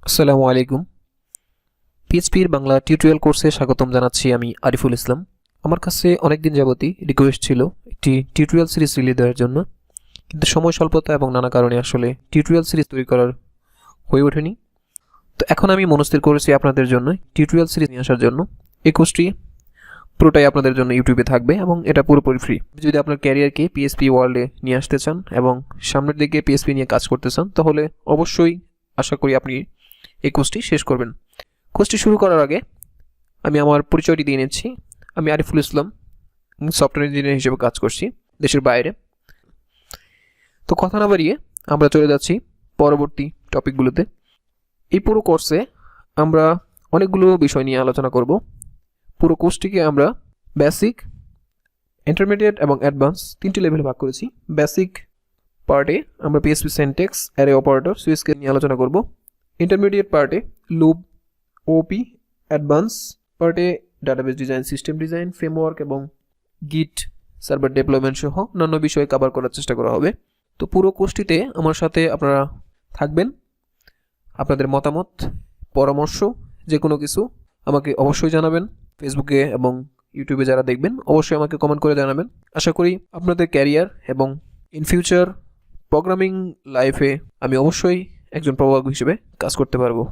আসসালামু আলাইকুম। পিএইচপির বাংলা টিউটোরিয়াল কোর্সে স্বাগতম জানাচ্ছি আমি আরিফুল ইসলাম। আমার কাছে অনেকদিন যাবতই রিকোয়েস্ট ছিল একটি টিউটোরিয়াল সিরিজ রিলিজ দেওয়ার জন্য, কিন্তু সময় স্বল্পতা এবং নানা কারণে আসলে টিউটোরিয়াল সিরিজ তৈরি করার হয়ে ওঠেনি। তো এখন আমি মনস্থির করেছি আপনাদের জন্য টিউটোরিয়াল সিরিজ নিয়ে আসার জন্য। এই কোর্সটি পুরোটাই আপনাদের জন্য ইউটিউবে থাকবে এবং এটা পুরোপুরি ফ্রি। যদি আপনার ক্যারিয়ারকে পিএইচপি ওয়ার্ল্ডে নিয়ে আসতে চান এবং সামনের দিকে পিএইচপি নিয়ে কাজ করতে চান, তাহলে অবশ্যই আশা করি আপনি এই কোর্সটি শেষ করবেন। কোর্সটি শুরু করার আগে আমি আমার পরিচয়টি দিয়ে নিচ্ছি। আমি আরিফুল ইসলাম, সফটওয়্যার ইঞ্জিনিয়ার হিসেবে কাজ করছি দেশের বাইরে। তো কথা না বাড়িয়ে আমরা চলে যাচ্ছি পরবর্তী টপিকগুলোতে। এই পুরো কোর্সে আমরা অনেকগুলো বিষয় নিয়ে আলোচনা করব। পুরো কোর্সটিকে আমরা বেসিক, ইন্টারমিডিয়েট এবং অ্যাডভান্স তিনটি লেভেলে ভাগ করেছি। বেসিক পার্টে আমরা PHP syntax, array operator, switch case নিয়ে আলোচনা করব। ইন্টারমিডিয়েট পার্টে লুপ, ওপি, অ্যাডভান্স পার্টে database design, system design, framework এবং গিট সার্ভার ডেভেলপমেন্ট সহ অন্যান্য বিষয় কভার করার চেষ্টা করা হবে। তো পুরো কোর্সটিতে আমার সাথে আপনারা থাকবেন। আপনাদের মতামত, পরামর্শ, যে কোনো কিছু আমাকে অবশ্যই জানাবেন। ফেসবুকে এবং ইউটিউবে যারা দেখবেন অবশ্যই আমাকে কমেন্ট করে জানাবেন। আশা করি আপনাদের ক্যারিয়ার এবং ইন ফিউচার প্রোগ্রামিং লাইফে আমি অবশ্যই একজন প্রভাবক হিসেবে কাজ করতে পারবো।